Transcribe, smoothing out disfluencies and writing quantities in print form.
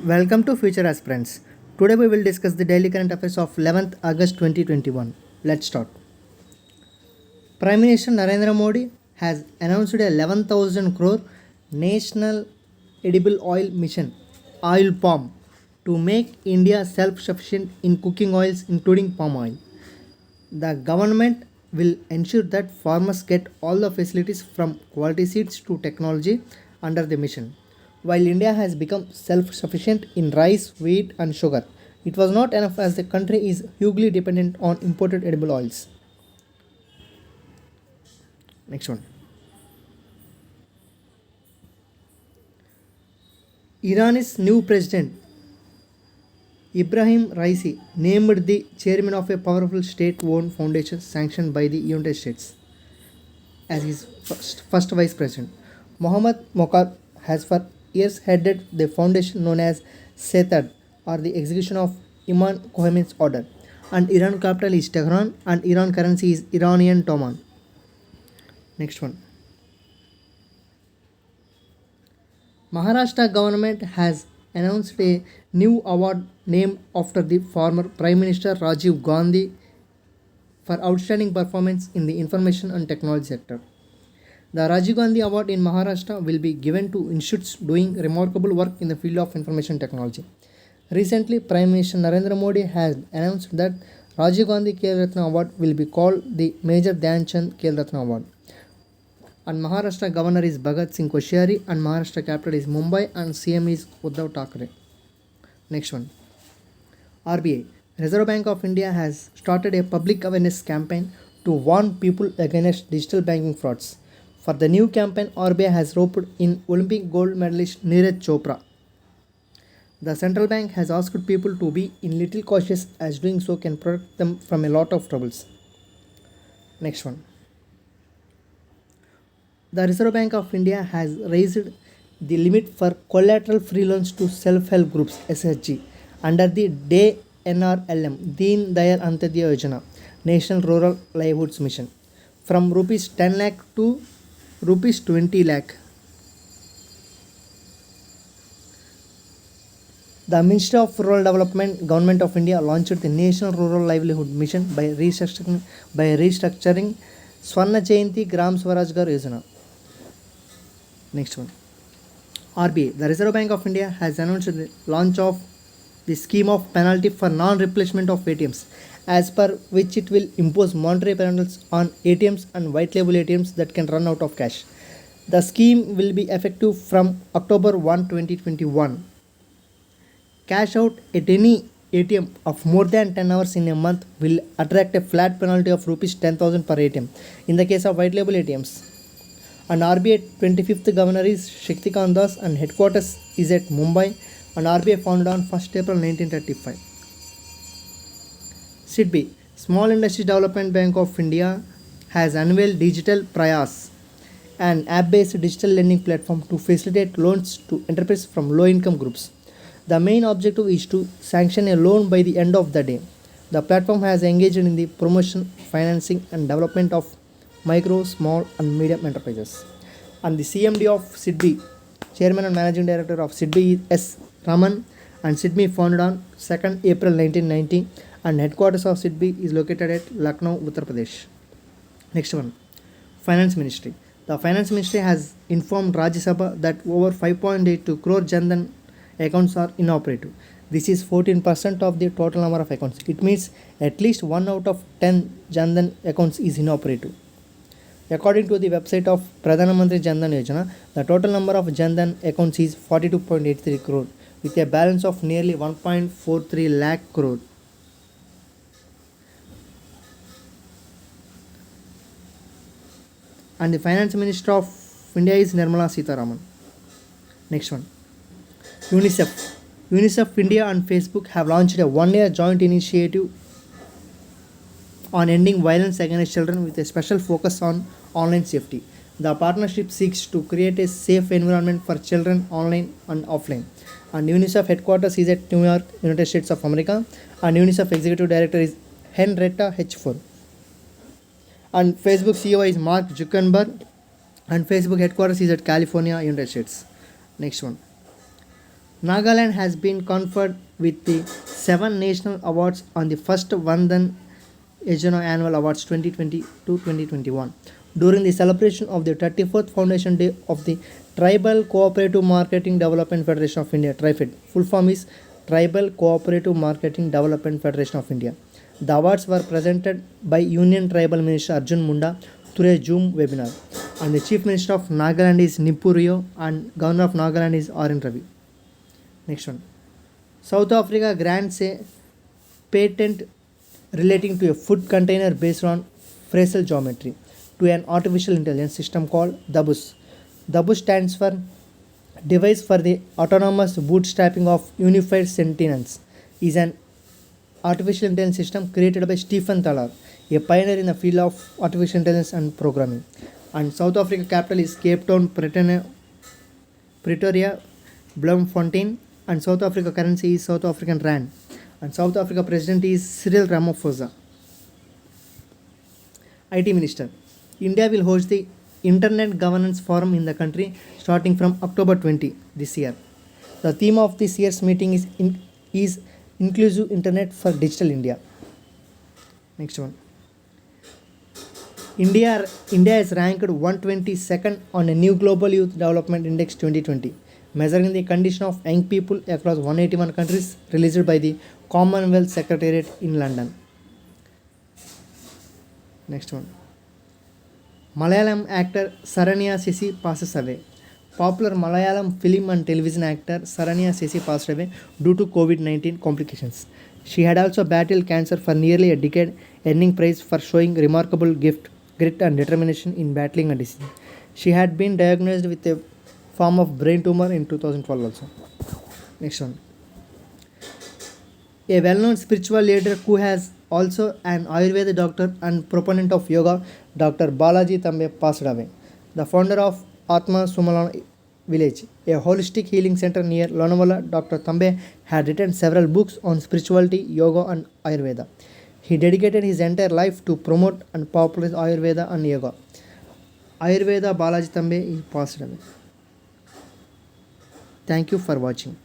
Welcome to Future Aspirants. Today we will discuss the daily current affairs of 11th August 2021. Let's start. Prime Minister Narendra Modi has announced a 11,000 crore national edible oil mission, Oil Palm, to make India self-sufficient in cooking oils including palm oil. The government will ensure that farmers get all the facilities from quality seeds to technology under the mission. While India has become self sufficient in rice, wheat, and sugar, it was not enough as the country is hugely dependent on imported edible oils. Next one. Iran's new president Ibrahim Raisi named the chairman of a powerful state-owned foundation sanctioned by the United States as his first vice president. Mohammad Mokhtar has for years headed the foundation known as SETAD or the execution of Imam Khomeini's order. And Iran capital is Tehran and Iran currency is Iranian Toman. Next one. Maharashtra government has announced a new award named after the former Prime Minister Rajiv Gandhi for outstanding performance in the information and technology sector. The Rajiv Gandhi Award in Maharashtra will be given to institutes doing remarkable work in the field of information technology. Recently, Prime Minister Narendra Modi has announced that Rajiv Gandhi Khel Ratna Award will be called the Major Dhyan Chand Khel Ratna Award. And Maharashtra Governor is Bhagat Singh Koshyari and Maharashtra capital is Mumbai and CM is Uddhav Thackeray. Next one. RBI, Reserve Bank of India has started a public awareness campaign to warn people against digital banking frauds. For the new campaign, RBI has roped in Olympic gold medalist Neeraj Chopra. The central bank has asked people to be a little cautious as doing so can protect them from a lot of troubles. Next one. The Reserve Bank of India has raised the limit for collateral free loans to self-help groups SHG under the DNRLM Deen Dayal Antyodaya Yojana National Rural Livelihoods Mission from rupees 10 lakh to rupees 20 lakh. The Ministry of Rural Development, Government of India launched the National Rural Livelihood Mission by restructuring Swarna Jayanti Gram Swarajgar Yojana. Next one. RBI, the Reserve Bank of India has announced the launch of the scheme of penalty for non-replacement of ATMs, as per which it will impose monetary penalties on ATMs and white label ATMs that can run out of cash. The scheme will be effective from October 1, 2021. Cash out at any ATM of more than 10 hours in a month will attract a flat penalty of rupees 10,000 per ATM in the case of white label ATMs. And RBI 25th Governor is Shaktikant Das and headquarters is at Mumbai and RBI founded on 1st April 1935. SIDBI, Small Industries Development Bank of India has unveiled Digital Prayas, an app-based digital lending platform to facilitate loans to enterprises from low-income groups. The main objective is to sanction a loan by the end of the day. The platform has engaged in the promotion, financing and development of micro, small and medium enterprises. And the CMD of SIDBI, Chairman and Managing Director of SIDBI is S. Raman and SIDBI founded on 2nd April 1990 and headquarters of SIDBI is located at Lucknow, Uttar Pradesh. Next one. Finance Ministry. The Finance Ministry has informed Rajya Sabha that over 5.82 crore Jan Dhan accounts are inoperative. This is 14% of the total number of accounts. It means at least 1 out of 10 Jan Dhan accounts is inoperative. According to the website of Pradhan Mantri Jan Dhan Yojana, the total number of Jan Dhan accounts is 42.83 crore with a balance of nearly 1.43 lakh crore. And the Finance Minister of India is Nirmala Sitharaman. Next one. UNICEF. UNICEF India and Facebook have launched a one-year joint initiative on ending violence against children with a special focus on online safety. The partnership seeks to create a safe environment for children online and offline. And UNICEF headquarters is at New York, United States of America, and UNICEF Executive Director is Henrietta H4. And Facebook CEO is Mark Zuckerberg, and Facebook headquarters is at California, United States. Next one. Nagaland has been conferred with the 7 national awards on the first Vandan Yojana Annual Awards 2020 to 2021. During the celebration of the 34th Foundation Day of the Tribal Cooperative Marketing Development Federation of India, TRIFED, full form is Tribal Cooperative Marketing Development Federation of India. The awards were presented by Union Tribal Minister Arjun Munda through a Zoom webinar. And the Chief Minister of Nagaland is Nipu Rio and Governor of Nagaland is R.N. Ravi. Next one. South Africa grants a patent relating to a food container based on phrasal geometry to an artificial intelligence system called DABUS. DABUS stands for Device for the Autonomous Bootstrapping of Unified Sentinels. Is an artificial intelligence system created by Stephen Thaler, a pioneer in the field of artificial intelligence and programming. And South Africa capital is Cape Town, Pretoria, Bloemfontein, and South Africa currency is South African rand. And South Africa president is Cyril Ramaphosa. IT Minister. India will host the Internet Governance Forum in the country starting from October 20 this year. The theme of this year's meeting is Inclusive Internet for Digital India. Next one. India is ranked 122nd on a new Global Youth Development Index 2020, measuring the condition of young people across 181 countries, released by the Commonwealth Secretariat in London. Next one. Malayalam actor Saranya Sisi passes away. Popular Malayalam film and television actor Saranya Sisi passed away due to COVID-19 complications. She had also battled cancer for nearly a decade, earning praise for showing remarkable grit and determination in battling a disease. She had been diagnosed with a form of brain tumor in 2012 also. Next one. A well-known spiritual leader who has also an Ayurveda doctor and proponent of yoga, Dr. Balaji Tambe passed away. The founder of Atma Sumalana village, a holistic healing center near Lonavala, Dr. Tambe had written several books on spirituality, yoga and Ayurveda. He dedicated his entire life to promote and popularize Ayurveda and yoga. Ayurveda Balaji Tambe is passed away. Thank you for watching.